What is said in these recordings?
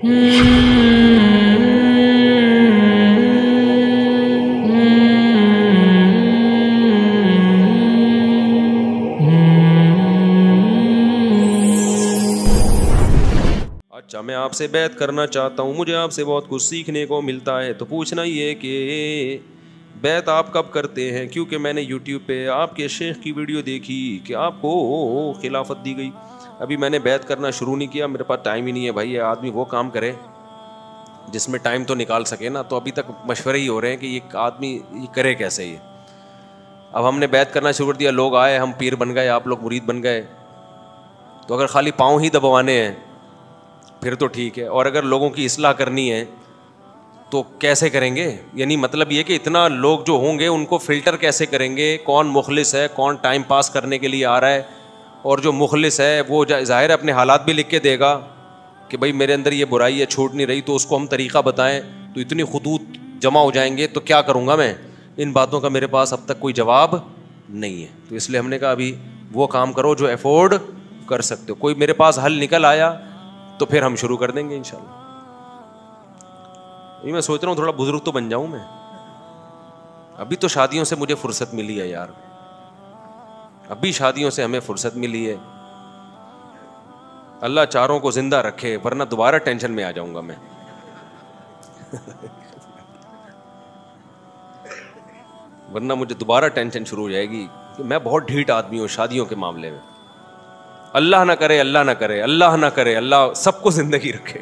اچھا، میں آپ سے بیعت کرنا چاہتا ہوں، مجھے آپ سے بہت کچھ سیکھنے کو ملتا ہے، تو پوچھنا یہ کہ بیعت آپ کب کرتے ہیں؟ کیونکہ میں نے یوٹیوب پہ آپ کے شیخ کی ویڈیو دیکھی کہ آپ کو خلافت دی گئی، ابھی میں نے بیعت کرنا شروع نہیں کیا، میرے پاس ٹائم ہی نہیں ہے بھائی۔ آدمی وہ کام کرے جس میں ٹائم تو نکال سکے نا، تو ابھی تک مشورے ہی ہو رہے ہیں کہ یہ آدمی یہ کرے کیسے۔ یہ اب ہم نے بیعت کرنا شروع کر دیا، لوگ آئے، ہم پیر بن گئے، آپ لوگ مرید بن گئے، تو اگر خالی پاؤں ہی دبوانے ہیں پھر تو ٹھیک ہے، اور اگر لوگوں کی اصلاح کرنی ہے تو کیسے کریں گے؟ یعنی مطلب یہ کہ اتنا لوگ جو ہوں گے ان کو فلٹر کیسے کریں گے؟ کون مخلص ہے، کون ٹائم پاس کرنے کے لیے آ رہا ہے، اور جو مخلص ہے وہ ظاہر ہے اپنے حالات بھی لکھ کے دے گا کہ بھائی میرے اندر یہ برائی ہے، چھوٹ نہیں رہی، تو اس کو ہم طریقہ بتائیں تو اتنی خطوط جمع ہو جائیں گے، تو کیا کروں گا میں؟ ان باتوں کا میرے پاس اب تک کوئی جواب نہیں ہے، تو اس لیے ہم نے کہا ابھی وہ کام کرو جو افورڈ کر سکتے ہو۔ کوئی میرے پاس حل نکل آیا تو پھر ہم شروع کر دیں گے انشاءاللہ۔ یہ میں سوچ رہا ہوں تھوڑا بزرگ تو بن جاؤں میں، ابھی تو شادیوں سے مجھے فرصت ملی ہے یار، ابھی شادیوں سے ہمیں فرصت ملی ہے، اللہ چاروں کو زندہ رکھے، ورنہ دوبارہ ٹینشن میں آ جاؤں گا میں۔ ورنہ مجھے دوبارہ ٹینشن شروع ہو جائے گی کہ میں بہت ڈھیٹ آدمی ہوں شادیوں کے معاملے میں۔ اللہ نہ کرے، اللہ نہ کرے، اللہ نہ کرے، اللہ سب کو زندگی رکھے،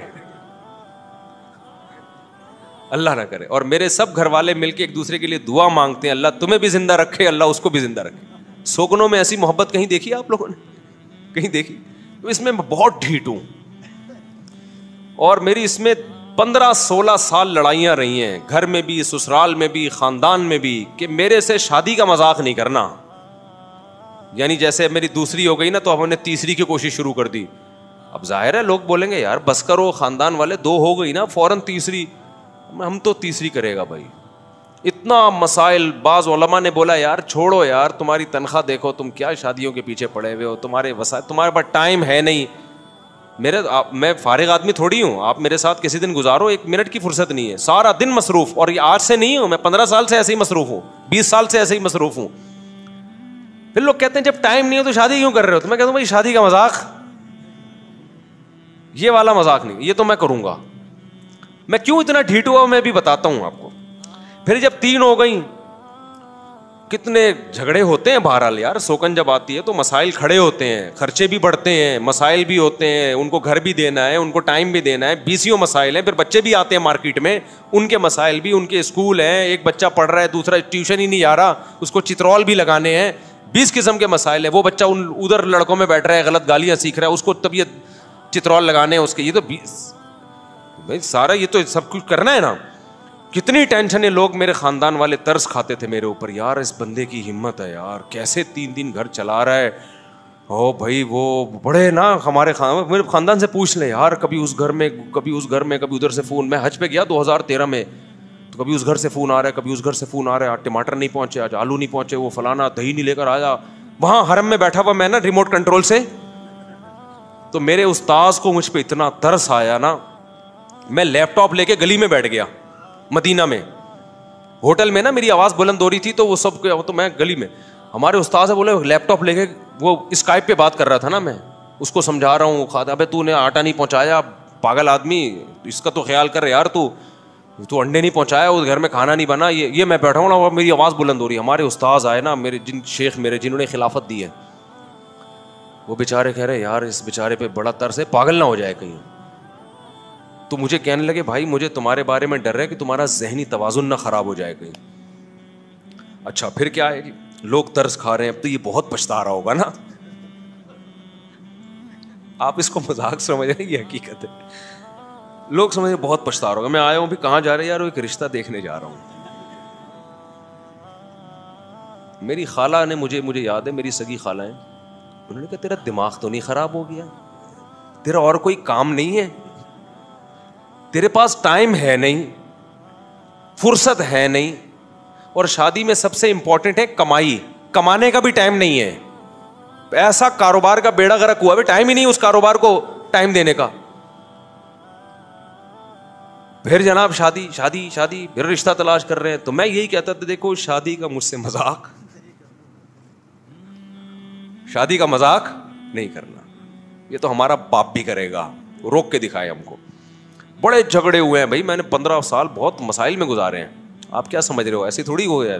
اللہ نہ کرے۔ اور میرے سب گھر والے مل کے ایک دوسرے کے لیے دعا مانگتے ہیں، اللہ تمہیں بھی زندہ رکھے، اللہ اس کو بھی زندہ رکھے۔ سوگنوں میں ایسی محبت کہیں دیکھی آپ لوگوں نے؟ کہیں دیکھی؟ تو اس میں بہت ڈھیٹ ہوں، اور میری اس میں 15-16 سال لڑائیاں رہی ہیں، گھر میں بھی، سسرال میں بھی، خاندان میں بھی، کہ میرے سے شادی کا مذاق نہیں کرنا۔ یعنی جیسے میری دوسری ہو گئی نا تو ہم نے تیسری کی کوشش شروع کر دی۔ اب ظاہر ہے لوگ بولیں گے یار بس کرو، خاندان والے، 2 ہو گئی نا فوراً تیسری، ہم تو تیسری کرے گا بھائی۔ اتنا مسائل، بعض علماء نے بولا یار چھوڑو یار، تمہاری تنخواہ دیکھو، تم کیا شادیوں کے پیچھے پڑے ہوئے ہو، تمہارے وسائل، تمہارے پاس ٹائم ہے نہیں۔ میں فارغ آدمی تھوڑی ہوں، آپ میرے ساتھ کسی دن گزارو، 1 منٹ کی فرصت نہیں ہے، سارا دن مصروف، اور یہ آج سے نہیں ہوں، میں 15 سال سے ایسے ہی مصروف ہوں، 20 سال سے ایسے ہی مصروف ہوں۔ پھر لوگ کہتے ہیں جب ٹائم نہیں ہو تو شادی کیوں کر رہے ہو؟ تو میں کہتا ہوں بھائی شادی کا مذاق، یہ والا مذاق نہیں، یہ تو میں کروں گا۔ میں کیوں اتنا ڈھیٹ ہوا میں بھی بتاتا ہوں آپ کو۔ پھر جب 3 ہو گئیں، کتنے جھگڑے ہوتے ہیں بہرحال یار، سوکن جب آتی ہے تو مسائل کھڑے ہوتے ہیں، خرچے بھی بڑھتے ہیں، مسائل بھی ہوتے ہیں، ان کو گھر بھی دینا ہے، ان کو ٹائم بھی دینا ہے، 20 مسائل ہیں، پھر بچے بھی آتے ہیں مارکیٹ میں، ان کے مسائل بھی، ان کے اسکول ہیں، ایک بچہ پڑھ رہا ہے، دوسرا ٹیوشن ہی نہیں جا رہا، اس کو چترول بھی لگانے ہیں، 20 قسم کے مسائل ہیں۔ وہ بچہ ادھر لڑکوں میں بیٹھ رہا ہے، غلط گالیاں سیکھ رہا ہے، اس کو طبیعت چترول لگانے ہیں اس کے، یہ تو 20 بھائی سارا یہ تو سب کچھ کرنا ہے نا۔ کتنی ٹینشن ہے، لوگ میرے خاندان والے ترس کھاتے تھے میرے اوپر، یار اس بندے کی ہمت ہے یار، کیسے 3 گھر چلا رہا ہے۔ او بھائی وہ بڑے نا ہمارے میرے خاندان سے پوچھ لیں یار، کبھی اس گھر میں، کبھی اس گھر میں، کبھی ادھر سے فون۔ میں حج پہ گیا 2013 میں، تو کبھی اس گھر سے فون آ رہا ہے، کبھی اس گھر سے فون آ رہا ہے، آج ٹماٹر نہیں پہنچے، آج آلو نہیں پہنچے، وہ فلانا دہی نہیں لے کر آیا۔ وہاں حرم میں بیٹھا ہوا میں نا ریموٹ کنٹرول سے، تو میرے استاذ کو مجھ پہ اتنا ترس آیا نا، میں لیپ ٹاپ لے کے گلی میں بیٹھ گیا مدینہ میں، ہوٹل میں نا میری آواز بلند ہو رہی تھی تو وہ سب، تو میں گلی میں، ہمارے استاد سے بولے لیپ ٹاپ لے کے، وہ اسکائپ پہ بات کر رہا تھا نا، میں اس کو سمجھا رہا ہوں، ابے تو نے آٹا نہیں پہنچایا پاگل آدمی، اس کا تو خیال کر یار، تو انڈے نہیں پہنچایا، اس گھر میں کھانا نہیں بنا، یہ میں بیٹھا ہوں نا اور میری آواز بلند ہو رہی ہے۔ ہمارے استاذ آئے نا میرے، شیخ میرے جنہوں نے خلافت دی ہے، وہ بیچارے کہہ رہے یار اس بیچارے پہ بڑا ترس ہے، پاگل نہ ہو جائے کہیں۔ تو مجھے کہنے لگے بھائی مجھے تمہارے بارے میں ڈر ہے کہ تمہارا ذہنی توازن نہ خراب ہو جائے کہیں۔ اچھا پھر کیا ہے، لوگ ترس کھا رہے ہیں، اب تو یہ بہت پچھتا رہا ہوگا نا۔ آپ اس کو مذاق سمجھ رہے ہیں، یہ حقیقت ہے، لوگ سمجھ رہے بہت پچھتا رہا ہوگا۔ میں آیا ہوں بھی کہاں جا رہے یار، ایک رشتہ دیکھنے جا رہا ہوں۔ میری خالہ نے مجھے یاد ہے، میری سگی خالہ ہیں، انہوں نے کہا تیرا دماغ تو نہیں خراب ہو گیا، تیرا اور کوئی کام نہیں ہے، تیرے پاس ٹائم ہے نہیں، فرصت ہے نہیں، اور شادی میں سب سے امپورٹنٹ ہے کمائی، کمانے کا بھی ٹائم نہیں ہے، ایسا کاروبار کا بیڑا غرق ہوا ہے، ٹائم ہی نہیں اس کاروبار کو ٹائم دینے کا۔ پھر جناب شادی شادی شادی، پھر رشتہ تلاش کر رہے ہیں. تو میں یہی کہتا تھا دیکھو شادی کا مجھ سے مذاق، شادی کا مذاق نہیں کرنا. یہ تو ہمارا باپ بھی کرے گا، روک کے دکھائے ہم کو. بڑے جھگڑے ہوئے ہیں بھائی، میں نے 15 سال بہت مسائل میں گزارے ہیں. آپ کیا سمجھ رہے ہو ایسی تھوڑی ہو جائے.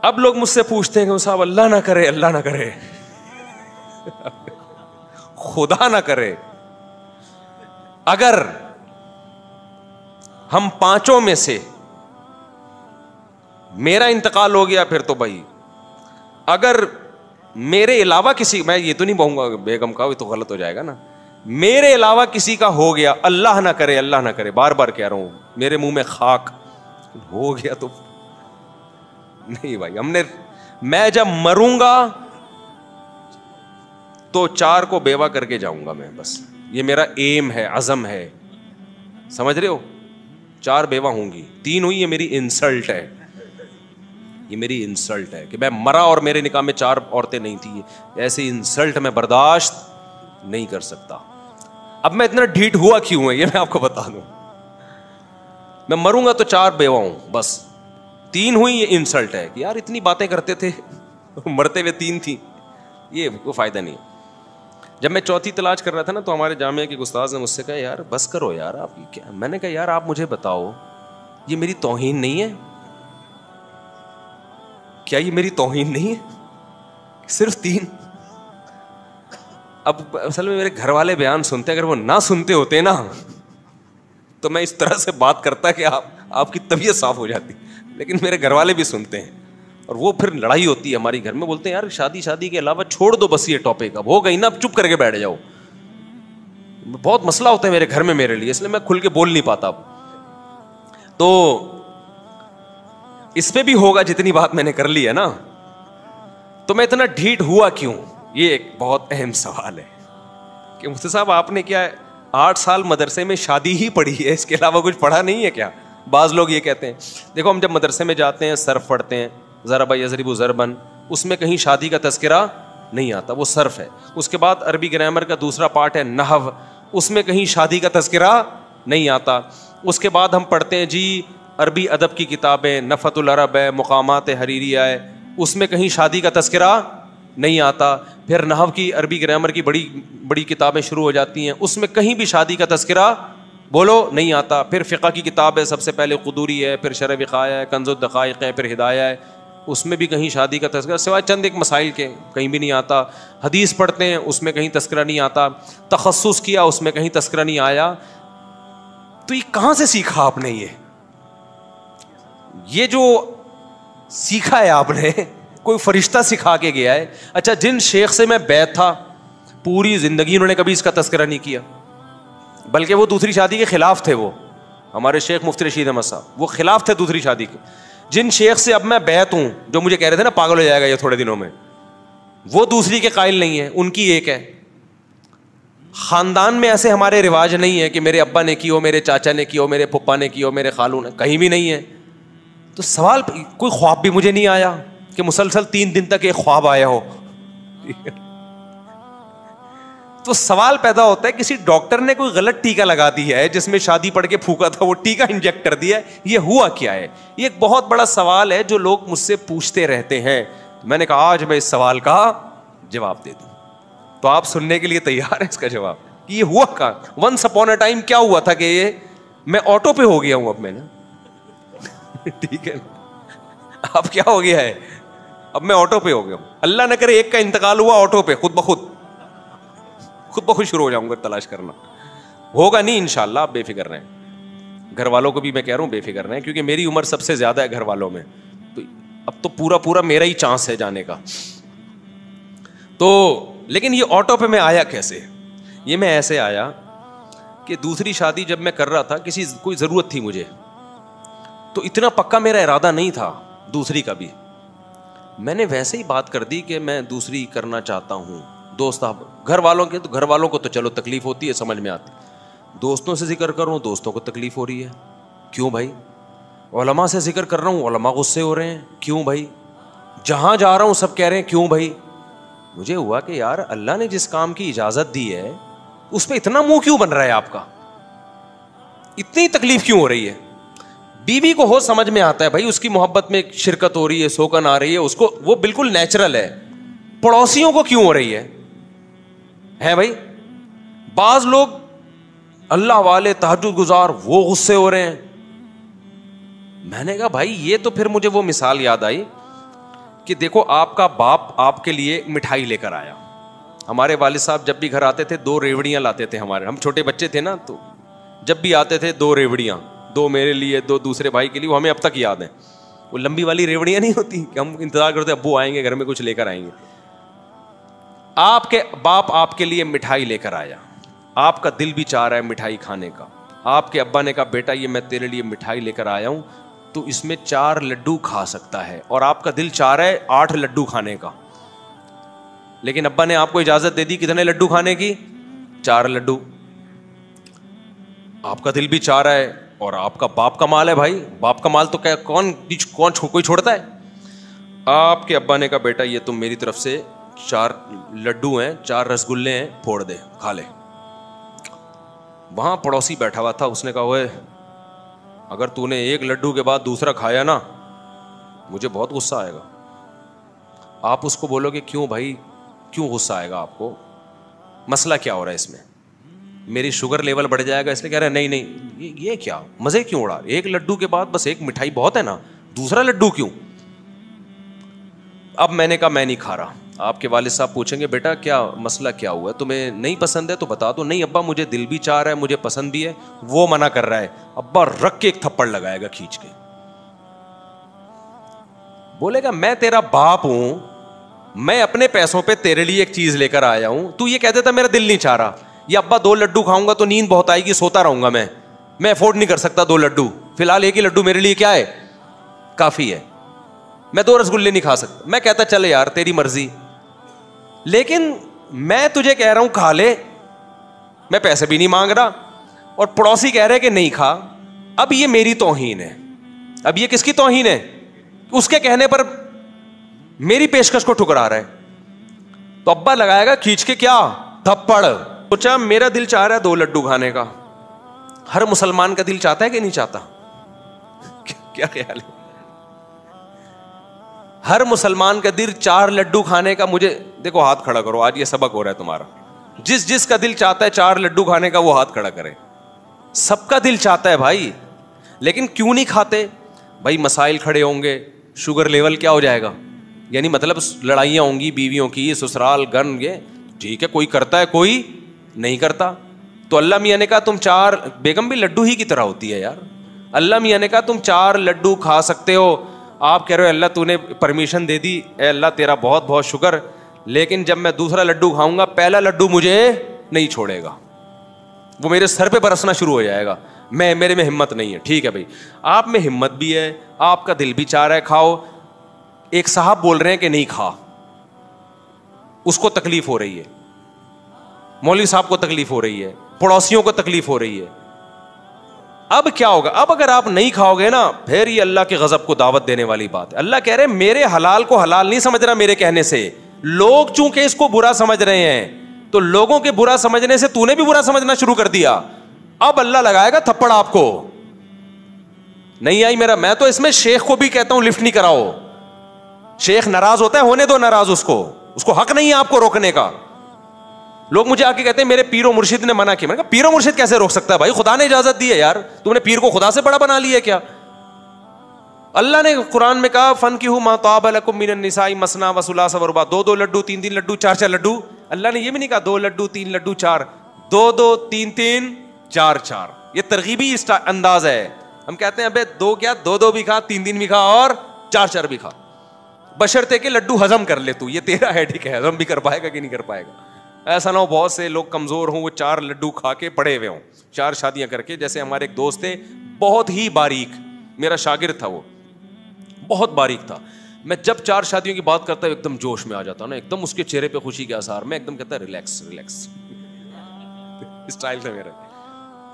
اب لوگ مجھ سے پوچھتے ہیں کہ صاحب اللہ نہ کرے، اللہ نہ کرے، خدا نہ کرے، اگر ہم پانچوں میں سے میرا انتقال ہو گیا پھر تو بھائی، اگر میرے علاوہ کسی، میں یہ تو نہیں بہوں گا بیگم کا، یہ تو غلط ہو جائے گا نا، میرے علاوہ کسی کا ہو گیا، اللہ نہ کرے، اللہ نہ کرے، بار بار کہہ رہا ہوں، میرے منہ میں خاک، ہو گیا تو نہیں بھائی. میں جب مروں گا تو 4 کو بیوہ کر کے جاؤں گا میں، بس یہ میرا ایم ہے، عزم ہے. سمجھ رہے ہو؟ 4 بیوہ ہوں گی، 3 ہوئی، یہ میری انسلٹ ہے، یہ میری انسلٹ ہے کہ میں مرا اور میرے نکاح میں 4 عورتیں نہیں تھیں. ایسی انسلٹ میں برداشت نہیں کر سکتا. اب میں اتنا ڈھیٹ ہوا کیوں ہے یہ میں آپ کو بتا دوں. میں مروں گا تو 4 بیوہ ہوں بس، 3 ہوئی، یہ انسلٹ ہے کہ یار اتنی باتیں کرتے تھے مرتے ہوئے 3 تھیں، یہ کوئی فائدہ نہیں. جب میں چوتھی تلاش کر رہا تھا نا تو ہمارے جامعہ کے استاذ نے مجھ سے کہا یار بس کرو یار آپ کیا. میں نے کہا یار آپ مجھے بتاؤ یہ میری توہین نہیں ہے؟ کیا یہ میری توہین نہیں ہے؟ صرف 3. اب اصل میں میرے گھر والے بیان سنتے، اگر وہ نہ سنتے ہوتے نا تو میں اس طرح سے بات کرتا کہ آپ کی طبیعت صاف ہو جاتی. لیکن میرے گھر والے بھی سنتے ہیں اور وہ پھر لڑائی ہوتی ہے ہماری گھر میں، بولتے ہیں یار شادی کے علاوہ چھوڑ دو بس یہ ٹاپک، اب ہو گئی نا، اب چپ کر کے بیٹھ جاؤ. بہت مسئلہ ہوتا ہے میرے گھر میں میرے لیے، اس لیے میں کھل کے بول نہیں پاتا. تو اس پہ بھی ہوگا جتنی بات میں نے کر لی ہے نا. تو میں اتنا ڈھیٹ ہوا کیوں، یہ ایک بہت اہم سوال ہے کہ مفتی صاحب آپ نے کیا 8 سال مدرسے میں شادی ہی پڑھی ہے، اس کے علاوہ کچھ پڑھا نہیں ہے کیا؟ بعض لوگ یہ کہتے ہیں. دیکھو ہم جب مدرسے میں جاتے ہیں صرف پڑھتے ہیں، ضرب یضرب ضربا، اس میں کہیں شادی کا تذکرہ نہیں آتا، وہ صرف ہے. اس کے بعد عربی گرامر کا دوسرا پارٹ ہے نحو، اس میں کہیں شادی کا تذکرہ نہیں آتا. اس کے بعد ہم پڑھتے ہیں جی عربی ادب کی کتابیں، نفحۃ العرب ہے، مقامات حریریہ ہے، اس میں کہیں شادی کا تذکرہ نہیں آتا. پھر نحو کی عربی گرامر کی بڑی بڑی کتابیں شروع ہو جاتی ہیں، اس میں کہیں بھی شادی کا تذکرہ بولو نہیں آتا. پھر فقہ کی کتاب ہے، سب سے پہلے قدوری ہے، پھر شرح وقایہ ہے، کنز الدقائق ہے، پھر ہدایہ ہے، اس میں بھی کہیں شادی کا تذکرہ سوائے چند ایک مسائل کے کہیں بھی نہیں آتا. حدیث پڑھتے ہیں اس میں کہیں تذکرہ نہیں آتا. تخصص کیا اس میں کہیں تذکرہ نہیں آیا. تو یہ کہاں سے سیکھا آپ نے؟ یہ جو سیکھا ہے آپ نے کوئی فرشتہ سکھا کے گیا ہے؟ اچھا جن شیخ سے میں بیعت تھا پوری زندگی انہوں نے کبھی اس کا تذکرہ نہیں کیا، بلکہ وہ دوسری شادی کے خلاف تھے. وہ ہمارے شیخ مفتی رشید احمد صاحب وہ خلاف تھے دوسری شادی کے. جن شیخ سے اب میں بیعت ہوں، جو مجھے کہہ رہے تھے نا پاگل ہو جائے گا یہ تھوڑے دنوں میں، وہ دوسری کے قائل نہیں ہے، ان کی ایک ہے. خاندان میں ایسے ہمارے رواج نہیں ہے کہ میرے ابا نے کی ہو، میرے چاچا نے کی ہو، میرے پھپھا نے کی ہو، میرے خالو نے، کہیں بھی نہیں ہے. تو سوال، کوئی خواب بھی مجھے نہیں آیا کہ مسلسل 3 دن تک ایک خواب آیا ہو. تو سوال پیدا ہوتا ہے کسی ڈاکٹر نے کوئی غلط ٹیکا لگا دیا ہے جس میں شادی پڑھ کے پھونکا تھا، وہ ٹیکا انجیکٹ کر دیا ہے، یہ ہوا کیا ہے؟ یہ ایک بہت بڑا سوال ہے جو لوگ مجھ سے پوچھتے رہتے ہیں. میں نے کہا آج میں اس سوال کا جواب دے دوں. تو آپ سننے کے لیے تیار ہیں اس کا جواب کہ یہ ہوا کہاں؟ ونس اپون اے ٹائم کیا ہوا تھا کہ یہ میں آٹو پہ ہو گیا ہوں اب میں نا. ٹھیک ہے، اب کیا ہو گیا ہے؟ اب میں آٹو پہ ہو گیا ہوں. اللہ نہ کرے ایک کا انتقال ہوا آٹو پہ، خود بخود شروع ہو جاؤں گا تلاش کرنا. ہوگا نہیں انشاءاللہ، آپ بے فکر رہیں. گھر والوں کو بھی میں کہہ رہا ہوں بے فکر رہیں، کیونکہ میری عمر سب سے زیادہ ہے گھر والوں میں، تو اب تو پورا میرا ہی چانس ہے جانے کا. تو لیکن یہ آٹو پہ میں آیا کیسے؟ یہ میں ایسے آیا کہ دوسری شادی جب میں کر رہا تھا، کوئی ضرورت تھی مجھے، تو اتنا پکا میرا ارادہ نہیں تھا دوسری کا بھی. میں نے ویسے ہی بات کر دی کہ میں دوسری کرنا چاہتا ہوں. دوست گھر والوں کو تو چلو تکلیف ہوتی ہے، سمجھ میں آتی. دوستوں سے ذکر کر رہا ہوں، دوستوں کو تکلیف ہو رہی ہے. کیوں بھائی؟ علماء سے ذکر کر رہا ہوں، علماء غصے ہو رہے ہیں. کیوں بھائی؟ جہاں جا رہا ہوں سب کہہ رہے ہیں کیوں بھائی. مجھے ہوا کہ یار اللہ نے جس کام کی اجازت دی ہے اس پہ اتنا منہ کیوں بن رہا ہے آپ کا؟ اتنی تکلیف کیوں ہو رہی ہے؟ بیوی کو ہو سمجھ میں آتا ہے بھائی اس کی محبت میں شرکت ہو رہی ہے, سوکن آ رہی ہے, اس کو وہ بالکل نیچرل ہے. پڑوسیوں کو کیوں ہو رہی ہے بھائی؟ بعض لوگ اللہ والے تہجد گزار وہ غصے ہو رہے ہیں. میں نے کہا بھائی یہ تو پھر مجھے وہ مثال یاد آئی کہ دیکھو آپ کا باپ آپ کے لیے مٹھائی لے کر آیا. ہمارے والد صاحب جب بھی گھر آتے تھے 2 ریوڑیاں لاتے تھے. ہم چھوٹے بچے تھے نا, تو جب بھی آتے تھے 2 ریوڑیاں, 2 میرے لیے 2 دوسرے بھائی کے لیے. وہ ہمیں اب تک یاد ہیں. وہ لمبی والی ریوڑیاں نہیں ہوتی کہ ہم انتظار کرتے ابو آئیں گے گھر میں کچھ لے کر آئیں گے. آپ کے باپ آپ کے لیے مٹھائی لے کر آیا. آپ کا دل بھی چاہ رہا ہے مٹھائی کھانے کا. آپ کے ابا نے کہا بیٹا یہ میں تیرے لیے مٹھائی لے کر آیا ہوں, تو اس میں 4 لڈو کھا سکتا ہے. اور آپ کا دل چاہ رہا ہے 8 لڈو کھانے کا. لیکن ابا نے آپ کو اجازت دے دی کتنے لڈو کھانے کی؟ 4 لڈو. آپ کا دل بھی چاہ رہا ہے اور آپ کا باپ کا مال ہے بھائی. باپ کا مال تو کیا کون کوئی چھوڑتا ہے؟ آپ کے ابا نے کہا بیٹا یہ تم میری طرف سے 4 لڈو ہیں, 4 رسگلے ہیں, پھوڑ دے کھا لے. وہاں پڑوسی بیٹھا ہوا تھا, اس نے کہا اوے اگر تو نے 1 لڈو کے بعد دوسرا کھایا نا مجھے بہت غصہ آئے گا. آپ اس کو بولو کہ کیوں بھائی, کیوں غصہ آئے گا آپ کو؟ مسئلہ کیا ہو رہا ہے اس میں؟ میری شوگر لیول بڑھ جائے گا اس لیے کہہ رہے ہیں نہیں یہ کیا مزے کیوں اڑا؟ 1 لڈو کے بعد بس 1 مٹھائی بہت ہے نا, دوسرا لڈو کیوں؟ اب میں نے کہا میں نہیں کھا رہا. آپ کے والد صاحب پوچھیں گے بیٹا کیا مسئلہ کیا ہوا ہے, تمہیں نہیں پسند ہے تو بتا دو. نہیں ابا مجھے دل بھی چاہ رہا ہے, مجھے پسند بھی ہے. وہ منع کر رہا ہے. ابا رکھ کے 1 تھپڑ لگائے گا کھینچ کے, بولے گا میں تیرا باپ ہوں, میں اپنے پیسوں پہ تیرے لیے ایک چیز لے کر آیا ہوں, تو یہ کہہ دیتا میرا دل نہیں چاہ رہا. یا ابا 2 لڈو کھاؤں گا تو نیند بہت آئے گی, سوتا رہوں گا, میں افورڈ نہیں کر سکتا 2 لڈو, فی الحال 1 ہی لڈو میرے لیے کیا ہے کافی ہے, میں 2 رسگلے نہیں کھا سکتا. میں کہتا چلے یار تیری مرضی, لیکن میں تجھے کہہ رہا ہوں کھا لے, میں پیسے بھی نہیں مانگ رہا, اور پڑوسی کہہ رہے کہ نہیں کھا. اب یہ میری توہین ہے. اب یہ کس کی توہین ہے؟ اس کے کہنے پر میری پیشکش کو ٹھکرا رہا ہے. تو ابا لگائے گا کھینچ کے کیا تھپڑ. سوچا میرا دل چاہ رہا ہے 2 لڈو کھانے کا. ہر مسلمان کا دل چاہتا ہے کہ نہیں چاہتا؟ کیا خیال ہے؟ ہر مسلمان کا دل 4 لڈو کھانے کا. مجھے دیکھو ہاتھ کھڑا کرو, آج یہ سبق ہو رہا ہے تمہارا. جس کا دل چاہتا ہے 4 لڈو کھانے کا وہ ہاتھ کھڑا کرے. سب کا دل چاہتا ہے بھائی, لیکن کیوں نہیں کھاتے بھائی؟ مسائل کھڑے ہوں گے, شوگر لیول کیا ہو جائے گا, یعنی مطلب لڑائیاں ہوں گی بیویوں کی, سسرال گن گے. ٹھیک ہے کوئی کرتا ہے کوئی نہیں کرتا. تو اللہ میاں نے کہا تم 4, بیگم بھی لڈو ہی کی طرح ہوتی ہے یار. اللہ میاں نے کہا تم 4 لڈو کھا سکتے ہو. آپ کہہ رہے ہو اللہ تو نے پرمیشن دے دی, اے اللہ تیرا بہت بہت شکر, لیکن جب میں دوسرا لڈو کھاؤں گا پہلا لڈو مجھے نہیں چھوڑے گا, وہ میرے سر پہ برسنا شروع ہو جائے گا. میرے میں ہمت نہیں ہے. ٹھیک ہے بھائی, آپ میں ہمت بھی ہے, آپ کا دل بھی چاہ رہا ہے کھاؤ. ایک صاحب بول رہے ہیں کہ نہیں کھا, اس کو تکلیف ہو رہی ہے, مولوی صاحب کو تکلیف ہو رہی ہے, پڑوسیوں کو تکلیف ہو رہی ہے. اب کیا ہوگا؟ اب اگر آپ نہیں کھاؤ گے نا پھر یہ اللہ کے غضب کو دعوت دینے والی بات ہے. اللہ کہہ رہے میرے حلال کو حلال نہیں سمجھ رہا میرے کہنے سے. لوگ چونکہ اس کو برا سمجھ رہے ہیں تو لوگوں کے برا سمجھنے سے تو نے بھی برا سمجھنا شروع کر دیا. اب اللہ لگائے گا تھپڑ آپ کو. نہیں آئی میرا, میں تو اس میں شیخ کو بھی کہتا ہوں لفٹ نہیں کراؤ. شیخ ناراض ہوتا ہے, ہونے دو ناراض, اس کو حق نہیں ہے آپ کو روکنے کا. لوگ مجھے آ کے کہتے ہیں میرے پیر و مرشد نے منع کیا. میں نے کہا پیر و مرشد کیسے روک سکتا ہے بھائی؟ خدا نے اجازت دی ہے یار. تم نے پیر کو خدا سے بڑا بنا لیا کیا؟ اللہ نے قرآن میں کہا فَانْكِحُوا مَا طَابَ لَكُم مِّنَ النِّسَاءِ مَثْنَىٰ وَثُلَاثَ وَرُبَاعَ. 2 لڈو 3 لڈو 4 لڈو. اللہ نے یہ بھی نہیں کہا 2 لڈو 3 لڈو 4, 2 3 4. یہ ترغیبی انداز ہے. ہم کہتے ہیں ابے 2 کیا 2 بھی کھا, 3 بھی کھا, اور 4 بھی کھا, بشرطے کہ لڈو ہضم کر لے تو. یہ تیرا ہے ٹھیک ہے, ہضم بھی کر پائے گا کہ نہیں کر پائے گا. ایسا نہ ہو بہت سے لوگ کمزور ہوں, وہ 4 لڈو کھا کے پڑے ہوئے ہوں, 4 شادیاں کر کے. جیسے ہمارے ایک دوست تھے بہت ہی باریک, میرا شاگرد تھا, وہ بہت باریک تھا. میں جب 4 شادیوں کی بات کرتا ہوں ایک دم جوش میں آ جاتا ہوں نا, ایک دم اس کے چہرے پہ خوشی کے آثار, میں ایک دم کہتا ریلیکس اسٹائل تھا میرا.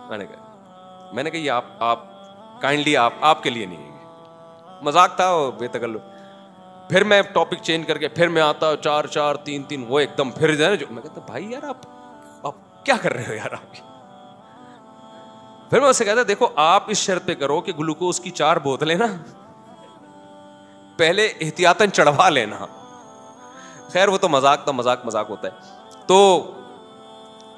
میں نے کہا یہ آپ کائنڈلی آپ کے لیے نہیں ہے, مذاق تھا بے تکلف. پھر میں ٹاپک چینج کر کے پھر میں آتا 4 3, وہ ایک دم پھر جو میں کہتا بھائی یار آپ کیا کر رہے ہو یار آپ. پھر میں اسے کہتا دیکھو آپ اس شرط پہ کرو کہ گلوکوز کی 4 بوتلیں نا پہلے احتیاطاً چڑھوا لینا. خیر وہ تو مذاق تھا, مذاق ہوتا ہے. تو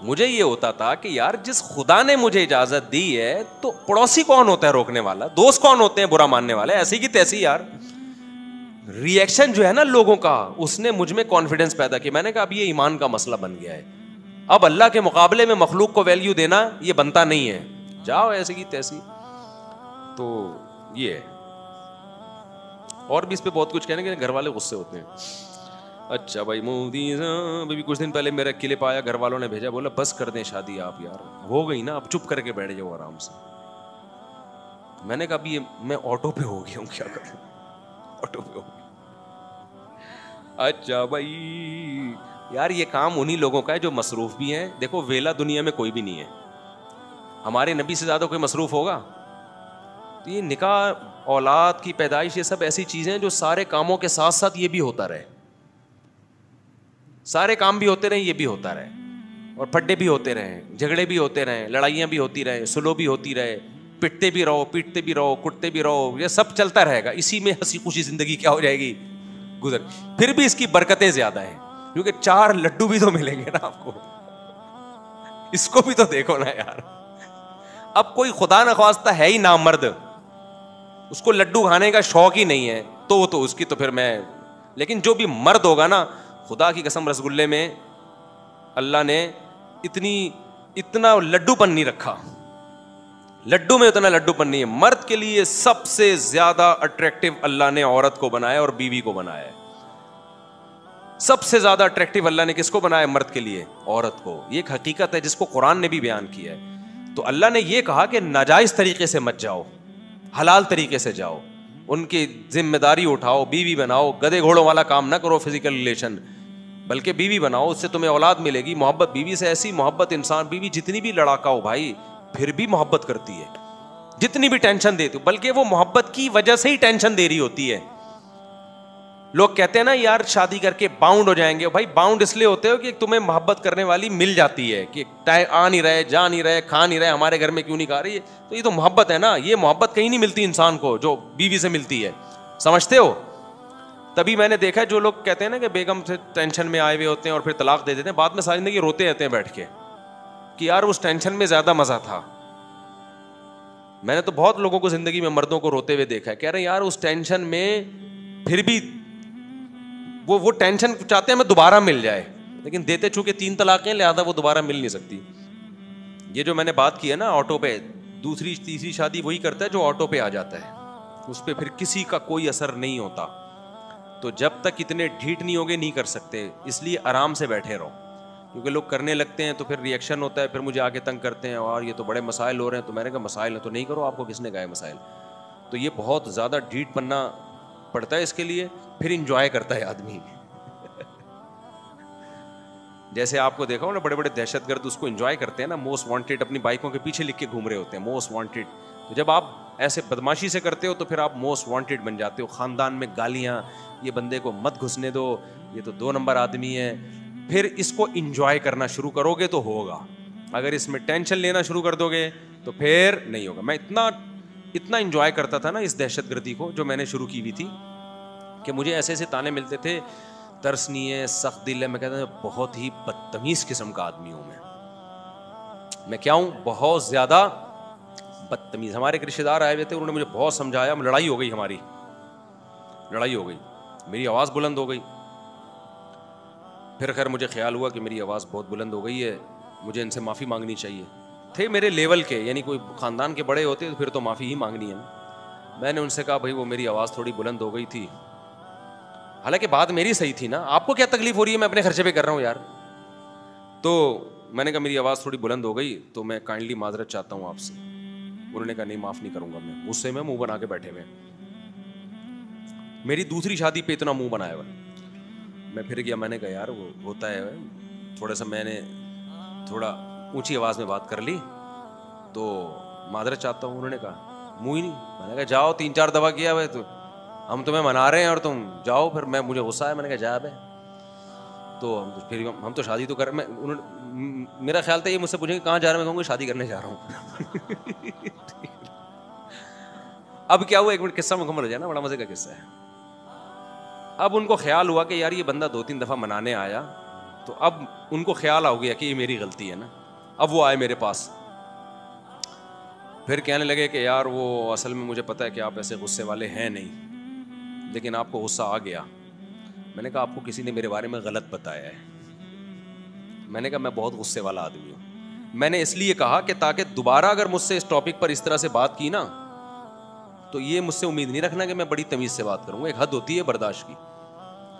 مجھے یہ ہوتا تھا کہ یار جس خدا نے مجھے اجازت دی ہے تو پڑوسی کون ہوتا ہے روکنے والا, دوست کون ہوتے ہیں برا ماننے والے, ایسی کی تیسی. یار ریئیکشن جو ہے نا لوگوں کا, اس نے مجھ میں کانفیڈنس پیدا کیا. میں نے کہا اب یہ ایمان کا مسئلہ بن گیا ہے, اب اللہ کے مقابلے میں مخلوق کو ویلیو دینا یہ بنتا نہیں ہے, جاؤ ایسی کی تیسی. تو یہ ہے. اور بھی اس پہ بہت کچھ کہنے کے گھر والے غصے ہوتے ہیں. اچھا بھائی مودی ابھی کچھ دن پہلے میرا کلپ آیا, گھر والوں نے بھیجا, بولا بس کر دیں شادی آپ, یار ہو گئی نا اب چپ کر کے بیٹھ جاؤ آرام سے. میں نے کہا ابھی میں آٹو پہ ہو گیا ہوں, کیا کروں, آٹو پہ ہو گیا. اچھا بھائی یار یہ کام انہی لوگوں کا ہے جو مصروف بھی ہیں. دیکھو ویلا دنیا میں کوئی بھی نہیں ہے, ہمارے نبی سے زیادہ کوئی مصروف ہوگا. یہ نکاح, اولاد کی پیدائش, یہ سب ایسی چیزیں ہیں جو سارے کاموں کے ساتھ ساتھ یہ بھی ہوتا رہے, سارے کام بھی ہوتے رہے, یہ بھی ہوتا رہے, اور پھڈے بھی ہوتے رہے, جھگڑے بھی ہوتے رہے, لڑائیاں بھی ہوتی رہے, سلو بھی ہوتی رہے, پٹتے بھی رہو, پیٹتے بھی رہو, کٹتے بھی رہو, یہ سب چلتا رہے گا. اسی میں ہنسی خوشی زندگی کیا ہو جائے گی, گزر. پھر بھی اس کی برکتیں زیادہ ہیں کیونکہ 4 لڈو بھی تو ملیں گے نا آپ کو, اس کو بھی تو دیکھو نا یار. اب کوئی خدا نخواستہ ہے ہی نامرد, اس کو لڈو کھانے کا شوق ہی نہیں ہے, تو اس کی تو پھر میں, لیکن جو بھی مرد ہوگا نا, خدا کی قسم رسگلے میں اللہ نے اتنا لڈو پن نہیں رکھا, لڈو میں اتنا لڈو پن نہیں ہے. مرد کے لیے سب سے زیادہ اٹریکٹیو اللہ نے عورت کو بنایا اور بیوی کو بنایا ہے. سب سے زیادہ اٹریکٹیو اللہ نے کس کو بنایا مرد کے لیے, عورت کو. یہ ایک حقیقت ہے جس کو قرآن نے بھی بیان کیا ہے. تو اللہ نے یہ کہا کہ ناجائز طریقے سے مت جاؤ, حلال طریقے سے جاؤ, ان کی ذمہ داری اٹھاؤ, بیوی بناؤ. گدے گھوڑوں والا کام نہ کرو فزیکل ریلیشن, بلکہ بیوی بناؤ, اس سے تمہیں اولاد ملے گی. محبت بیوی سے ایسی محبت, انسان بیوی جتنی بھی لڑاکا ہو بھائی پھر بھی محبت کرتی ہے, جتنی بھی ٹینشن دیتی ہو, بلکہ وہ محبت کی وجہ سے ہی ٹینشن دے رہی ہوتی ہے. لوگ کہتے ہیں نا یار شادی کر کے باؤنڈ ہو جائیں گے, بھائی باؤنڈ اس لیے ہوتے ہو کہ تمہیں محبت کرنے والی مل جاتی ہے, کہ آ نہیں رہے, جا نہیں رہے, کھا نہیں رہے, ہمارے گھر میں کیوں نہیں کھا رہی ہے, تو یہ تو محبت ہے نا. یہ محبت کہیں نہیں ملتی انسان کو جو بیوی سے ملتی ہے, سمجھتے ہو. تبھی میں نے دیکھا ہے جو لوگ کہتے ہیں نا کہ بیگم سے ٹینشن میں آئے ہوئے ہوتے ہیں اور پھر طلاق دے دیتے ہیں, بعد میں ساری زندگی روتے رہتے ہیں بیٹھ کے کہ یار اس ٹینشن میں زیادہ مزہ تھا. میں نے تو بہت لوگوں کو زندگی میں مردوں کو روتے ہوئے دیکھا ہے, کہہ رہے ہیں یار اس ٹینشن میں پھر بھی وہ ٹینشن چاہتے ہیں میں دوبارہ مل جائے, لیکن دیتے چونکہ 3 طلاقیں لہذا وہ دوبارہ مل نہیں سکتی. یہ جو میں نے بات کی ہے نا آٹو پہ, دوسری تیسری شادی وہی کرتا ہے جو آٹو پہ آ جاتا ہے, اس پہ پھر کسی کا کوئی اثر نہیں ہوتا. تو جب تک اتنے ڈھیٹ نہیں ہوگے نہیں کر سکتے, اس لیے آرام سے بیٹھے رہو, کیونکہ لوگ کرنے لگتے ہیں تو پھر ریئیکشن ہوتا ہے, پھر مجھے آگے تنگ کرتے ہیں اور یہ تو بڑے مسائل ہو رہے ہیں. تو میں نے کہا مسائل ہیں تو نہیں کرو, آپ کو کس نے کہا ہے مسائل. تو یہ بہت زیادہ ڈھیٹ بننا پڑتا ہے اس کے لیے, پھر انجوائے کرتا ہے آدمی. جیسے آپ کو دیکھا ہو نا بڑے بڑے دہشت گرد اس کو انجوائے کرتے ہیں نا, موسٹ وانٹیڈ اپنی بائکوں کے پیچھے لکھ کے گھوم رہے ہوتے ہیں موسٹ وانٹیڈ. تو جب آپ ایسے بدماشی سے کرتے ہو تو پھر آپ موسٹ وانٹیڈ بن جاتے ہو. خاندان میں گالیاں, یہ بندے کو مت گھسنے دو, یہ تو 2 نمبر آدمی ہے. پھر اس کو انجوائے کرنا شروع کرو گے تو ہوگا, اگر اس میں ٹینشن لینا شروع کر دو گے تو پھر نہیں ہوگا. میں اتنا انجوائے کرتا تھا نا اس دہشت گردی کو جو میں نے شروع کی ہوئی تھی, کہ مجھے ایسے ایسے تانے ملتے تھے, ترس نہیں ہے, سخت دل ہے. میں کہتا ہوں بہت ہی بدتمیز قسم کا آدمی ہوں میں کیا ہوں, بہت زیادہ بدتمیز. ہمارے ایک رشتے دار آئے ہوئے تھے, انہوں نے مجھے بہت سمجھایا, لڑائی ہو گئی, ہماری لڑائی ہو گئی, میری آواز بلند ہو گئی. پھر خیر مجھے خیال ہوا کہ میری آواز بہت بلند ہو گئی ہے, مجھے ان سے معافی مانگنی چاہیے. تھے میرے لیول کے, یعنی کوئی خاندان کے بڑے ہوتے تو پھر تو معافی ہی مانگنی ہے. میں نے ان سے کہا بھائی وہ میری آواز تھوڑی بلند ہو گئی تھی, حالانکہ بات میری صحیح تھی نا, آپ کو کیا تکلیف ہو رہی ہے, میں اپنے خرچے پہ کر رہا ہوں یار. تو میں نے کہا میری آواز تھوڑی بلند ہو گئی تو میں کائنڈلی معذرت چاہتا ہوں آپ سے. انہوں نے کہا نہیں معاف نہیں کروں گا میں, غصے میں منہ بنا کے بیٹھے ہوئے. میری دوسری شادی پہ اتنا منہ بنایا ہوا. میں پھر گیا, میں نے کہا یار وہ ہوتا ہے تھوڑا سا, میں نے تھوڑا اونچی آواز میں بات کر لی تو معذرت چاہتا ہوں. انہوں نے کہا منہ ہی نہیں. میں نے کہا جاؤ, 3-4 دفعہ کیا ہوئے تو ہم تمہیں منا رہے ہیں اور تم جاؤ. پھر مجھے غصہ ہے, میں نے کہا جا بے. تو پھر ہم تو شادی تو کر, میرا خیال تھا یہ مجھ سے پوچھیں کہ کہاں جا رہا ہے, میں کہوں گا شادی کرنے جا رہا ہوں. اب کیا ہوا, ایک منٹ قصہ مکمل ہو جائے نا, بڑا مزے کا قصہ ہے. اب ان کو خیال ہوا کہ یار یہ بندہ 2-3 دفعہ منانے آیا, تو اب ان کو خیال آ گیا کہ یہ میری غلطی ہے نا. اب وہ آئے میرے پاس, پھر کہنے لگے کہ یار وہ اصل میں مجھے پتا ہے کہ آپ ایسے غصے والے ہیں نہیں, لیکن آپ کو غصہ آ گیا. میں نے کہا آپ کو کسی نے میرے بارے میں غلط بتایا ہے. میں نے کہا میں بہت غصے والا آدمی ہوں. میں نے اس لیے کہا کہ تاکہ دوبارہ اگر مجھ سے اس ٹاپک پر اس طرح سے بات کی نا, تو یہ مجھ سے امید نہیں رکھنا کہ میں بڑی تمیز سے بات کروں گا, ایک حد ہوتی ہے برداشت کی.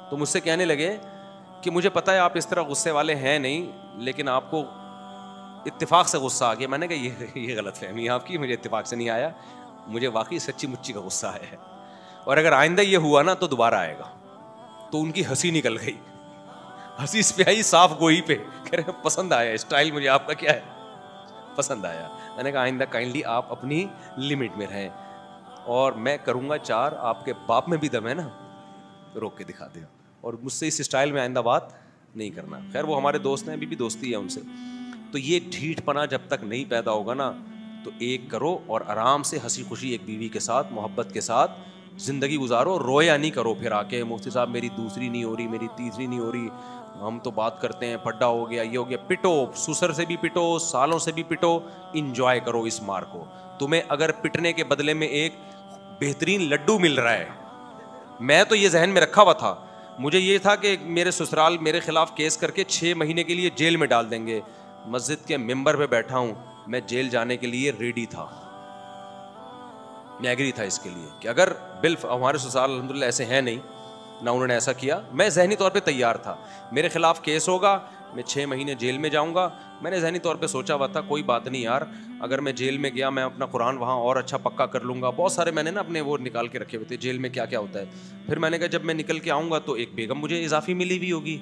تو مجھ سے کہنے لگے کہ مجھے پتا ہے آپ اس طرح غصے والے ہیں نہیں, لیکن آپ کو اتفاق سے غصہ آ گیا. میں نے کہا یہ غلط فہمی ہے آپ کی, مجھے اتفاق سے نہیں آیا, مجھے واقعی سچی مچی کا غصہ آیا ہے, اور اگر آئندہ یہ ہوا نا تو دوبارہ آئے گا. تو ان کی ہنسی نکل گئی, ہنسی اس پہ آئی صاف گوئی پہ, کہہ رہے پسند آیا اسٹائل مجھے آپ کا, کیا ہے پسند آیا. میں نے کہا آئندہ کائنڈلی آپ اپنی لمٹ میں رہیں, اور میں کروں گا 4, آپ کے باپ میں بھی دم ہے نا, روک کے دکھا دیں, اور مجھ سے اس اسٹائل میں آئندہ بات نہیں کرنا. خیر وہ ہمارے دوست ہیں, ابھی بھی دوستی ہے ان سے. تو یہ ڈھیٹ پنا جب تک نہیں پیدا ہوگا نا, تو ایک کرو اور آرام سے ہنسی خوشی ایک بیوی کے ساتھ محبت کے ساتھ زندگی گزارو. رویا نہیں کرو پھر آ کے مفتی صاحب میری دوسری نہیں ہو رہی, میری تیسری نہیں ہو رہی, ہم تو بات کرتے ہیں, پڈا ہو گیا, یہ ہو گیا. پٹو, سسر سے بھی پٹو, سالوں سے بھی پٹو, انجوائے کرو اس مار کو. تمہیں اگر پٹنے کے بدلے میں ایک بہترین لڈو مل رہا ہے, میں تو یہ ذہن میں رکھا ہوا تھا, مجھے یہ تھا کہ میرے سسرال میرے خلاف کیس کر کے 6 مہینے کے لیے جیل میں ڈال دیں گے. مسجد کے ممبر پہ بیٹھا ہوں, میں جیل جانے کے لیے ریڈی تھا, میں ایگری تھا اس کے لیے کہ اگر ہمارے سسرال الحمدللہ ایسے ہیں نہیں, نہ انہوں نے ایسا کیا, میں ذہنی طور پہ تیار تھا. میرے خلاف کیس ہوگا, میں 6 مہینے جیل میں جاؤں گا. میں نے ذہنی طور پہ سوچا ہوا تھا کوئی بات نہیں یار, اگر میں جیل میں گیا میں اپنا قرآن وہاں اور اچھا پکا کر لوں گا. بہت سارے میں نے نا اپنے وہ نکال کے رکھے ہوئے تھے جیل میں کیا کیا ہوتا ہے. پھر میں نے کہا جب میں نکل کے آؤں گا تو ایک بیگم مجھے اضافی ملی ہوئی ہوگی,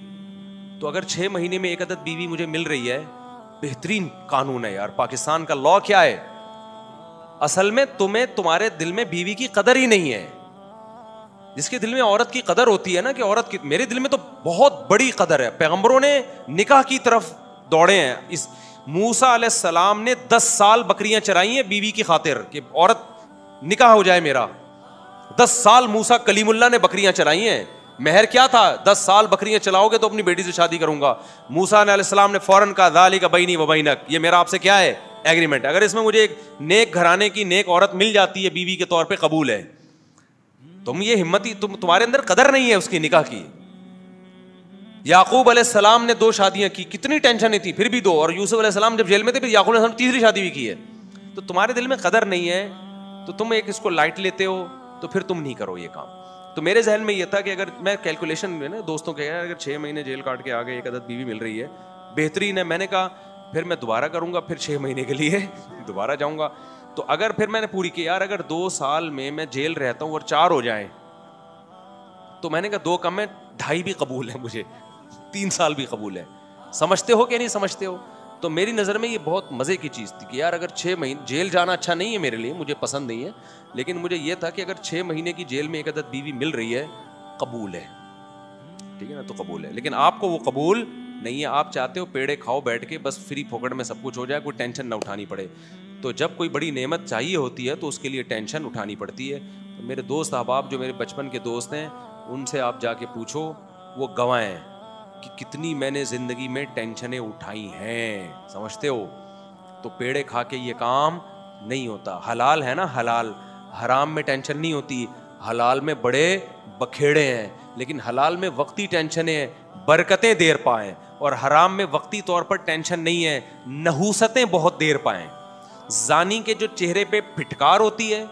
تو اگر 6 مہینے میں ایک عدد بیوی مجھے مل رہی ہے, بہترین قانون ہے یار. پاکستان کا لا کیا ہے, اصل میں تمہارے دل میں بیوی کی قدر ہی نہیں ہے. جس کے دل میں عورت کی قدر ہوتی ہے نا, کہ عورت کی, میرے دل میں تو بہت بڑی قدر ہے. پیغمبروں نے نکاح کی طرف دوڑے ہیں. اس موسیٰ علیہ السلام نے 10 سال بکریاں چرائی ہیں بیوی کی خاطر کہ عورت نکاح ہو جائے میرا. 10 سال موسیٰ کلیم اللہ نے بکریاں چرائی ہیں. مہر کیا تھا, 10 سال بکریاں چلاؤ گے تو اپنی بیٹی سے شادی کروں گا. موسیٰ علیہ السلام نے فوراً کہا ذالک بینی و بینک, یہ میرا آپ سے کیا ہے, ایگریمنٹ. اگر اس میں مجھے ایک نیک گھرانے کی نیک عورت مل جاتی ہے بیوی کے طور پہ, قبول ہے. تم یہ ہمتی, تمہارے اندر قدر نہیں ہے اس کی نکاح کی. یعقوب علیہ السلام نے 2 شادیاں کی, کتنی ٹینشنیں تھی, پھر بھی 2. اور یوسف علیہ السلام جب جیل میں تھے پھر یعقوب علیہ السلام 3ری شادی بھی کی ہے. تو تمہارے دل میں قدر نہیں ہے, تو تم ایک اس کو لائٹ لیتے ہو, تو پھر تم نہیں کرو یہ کام. تو میرے ذہن میں یہ تھا کہ اگر میں کیلکولیشن میں نا دوستوں کے, اگر 6 مہینے جیل کاٹ کے آگے ایک عدد بیوی مل رہی ہے, بہترین ہے. میں نے کہا پھر میں دوبارہ کروں گا, پھر 6 مہینے کے لیے دوبارہ جاؤں گا. تو اگر پھر میں نے پوری کی یار, اگر 2 سال میں جیل رہتا ہوں اور 4 ہو جائیں, تو میں نے کہا 2 کم ہے, 2.5 بھی قبول ہے مجھے, 3 سال بھی قبول ہے. سمجھتے ہو کہ نہیں سمجھتے ہو؟ تو میری نظر میں یہ بہت مزے کی چیز تھی کہ یار اگر 6 مہینے جیل جانا اچھا نہیں ہے میرے لیے, مجھے پسند نہیں ہے, لیکن مجھے یہ تھا کہ اگر 6 مہینے کی جیل میں ایک عدد بیوی مل رہی ہے, قبول ہے, ٹھیک ہے نا, تو قبول ہے. لیکن آپ کو وہ قبول نہیں ہے, آپ چاہتے ہو پیڑے کھاؤ بیٹھ کے, بس فری پھوکٹ میں سب کچھ ہو جائے, کوئی ٹینشن نہ اٹھانی پڑے. تو جب کوئی بڑی نعمت چاہیے ہوتی ہے تو اس کے لیے ٹینشن اٹھانی پڑتی ہے. تو میرے دوست احباب جو میرے بچپن کے دوست ہیں, ان سے آپ جا کے پوچھو, وہ گواہ ہیں کہ کتنی میں نے زندگی میں ٹینشنیں اٹھائی ہیں, سمجھتے ہو. تو پیڑے کھا کے یہ کام نہیں ہوتا. حلال ہے نا حلال, حرام میں ٹینشن نہیں ہوتی. حلال میں بڑے بکھیڑے ہیں, لیکن حلال میں وقتی ٹینشنیں ہیں, برکتیں دیر پائیں, اور حرام میں وقتی طور پر ٹینشن نہیں ہے, نحوستیں بہت دیر پائیں. زانی کے جو چہرے پہ پھٹکار ہوتی ہے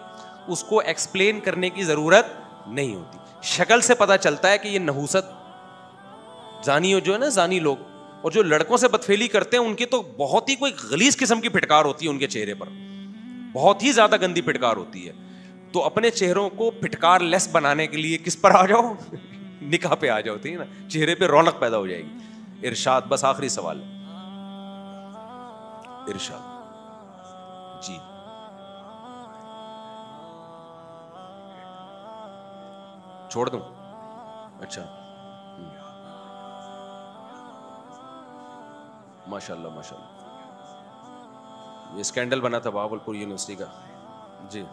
اس کو ایکسپلین کرنے کی ضرورت نہیں ہوتی, شکل سے پتہ چلتا ہے کہ یہ نحوست. زانی جو ہے نا, زانی لوگ, اور جو لڑکوں سے بدفعلی کرتے ہیں ان کی تو بہت ہی کوئی غلیظ قسم کی پھٹکار ہوتی ہے ان کے چہرے پر, بہت ہی زیادہ گندی پھٹکار ہوتی ہے. تو اپنے چہروں کو پھٹکار لیس بنانے کے لیے کس پر آ جاؤ, نکاح پہ آ جاؤ, ٹھیک ہے نا, چہرے پہ رونق پیدا ہو جائے گی. ارشاد, بس آخری سوال, ارشاد. جی چھوڑ دوں, اچھا ماشاء اللہ ماشاء اللہ. یہ اسکینڈل بنا تھا بہاولپور یونیورسٹی کا. جی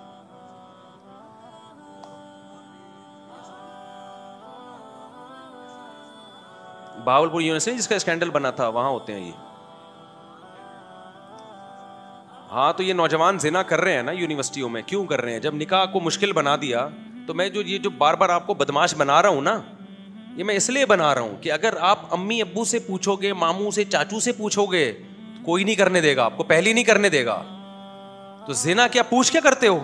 بہاولپور یونیورسٹی جس کا اسکینڈل بنا تھا وہاں ہوتے ہیں یہ. ہاں تو یہ نوجوان زنا کر رہے ہیں نا یونیورسٹیوں میں, کیوں کر رہے ہیں؟ جب نکاح کو مشکل بنا دیا تو میں جو بار بار آپ کو بدماش بنا رہا ہوں نا, یہ میں اس لیے بنا رہا ہوں کہ اگر آپ امی ابو سے پوچھو گے, ماموں سے, چاچو سے پوچھو گے, کوئی نہیں کرنے دے گا آپ کو, پہلی نہیں کرنے دے گا. تو زنا کیا پوچھ کے کرتے ہو؟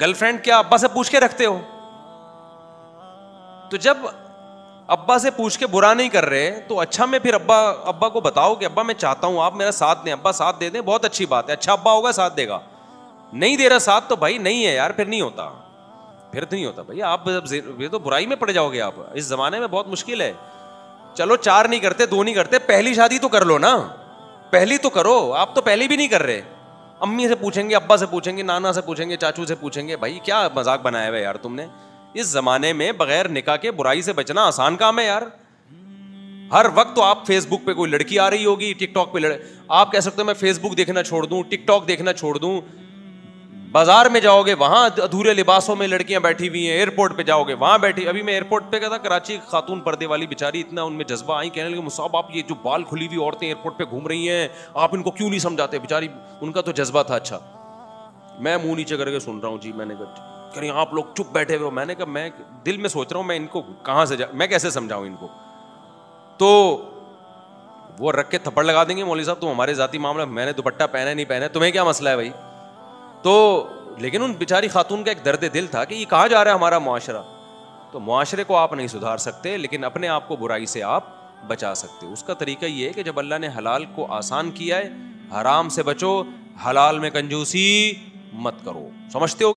گرل فرینڈ کیا ابا سے پوچھ کے رکھتے ہو؟ تو جب ابا سے پوچھ کے برا نہیں کر رہے تو اچھا میں پھر ابا کو بتاؤ کہ ابا میں چاہتا ہوں آپ میرا ساتھ دیں. ابا ساتھ دے دیں, بہت اچھی بات ہے, اچھا ابا ہوگا ساتھ دے گا. نہیں دے رہا ساتھ تو بھائی نہیں ہے یار, پھر نہیں ہوتا, پھر تو نہیں ہوتا بھائی. آپ یہ تو برائی میں پڑ جاؤ گے آپ. اس زمانے میں بہت مشکل ہے. چلو 4 نہیں کرتے, 2 نہیں کرتے, پہلی شادی تو کر لو نا, پہلی تو کرو. آپ تو پہلی بھی نہیں کر رہے. امی سے پوچھیں گے, ابا سے پوچھیں گے, نانا سے پوچھیں گے, چاچو سے پوچھیں گے. بھائی کیا مذاق بنایا ہوا ہے یار تم نے. اس زمانے میں بغیر نکاح کے برائی سے بچنا آسان کام ہے یار. ہر وقت تو آپ فیس بک پہ کوئی لڑکی آ رہی ہوگی, ٹک ٹاک پہ آپ کہہ سکتے ہو میں فیس بک دیکھنا چھوڑ دوں, ٹک ٹاک دیکھنا چھوڑ دوں. بازار میں جاؤ گے وہاں ادھورے لباسوں میں لڑکیاں بیٹھی ہوئی ہیں, ایئرپورٹ پہ جاؤ گے وہاں بیٹھی. ابھی میں ایئرپورٹ پہ گیا تھا کراچی, خاتون پردے والی بیچاری, اتنا ان میں جذبہ آئی, کہنے لگے مصعب آپ یہ جو بال کھلی ہوئی عورتیں ایئرپورٹ پہ گھوم رہی ہیں آپ ان کو کیوں نہیں سمجھاتے. بیچاری ان کا تو جذبہ تھا. اچھا میں منہ نیچے کر کے سن رہا ہوں جی. میں نے کہا کہ آپ لوگ چپ بیٹھے ہوئے. میں نے کہا میں دل میں سوچ رہا ہوں میں ان کو کہاں سے میں کیسے سمجھاؤں ان کو. تو وہ رکھ کے تھپڑ لگا دیں گے مولوی صاحب تم ہمارے ذاتی معاملہ, میں نے دوپٹہ پہنا نہیں پہنا, تمہیں کیا مسئلہ ہے بھائی. تو لیکن ان بیچاری خاتون کا ایک درد دل تھا کہ یہ کہاں جا رہا ہے ہمارا معاشرہ. تو معاشرے کو آپ نہیں سدھار سکتے لیکن اپنے آپ کو برائی سے آپ بچا سکتے. اس کا طریقہ یہ ہے کہ جب اللہ نے حلال کو آسان کیا ہے, حرام سے بچو, حلال میں کنجوسی مت کرو. سمجھتے ہو؟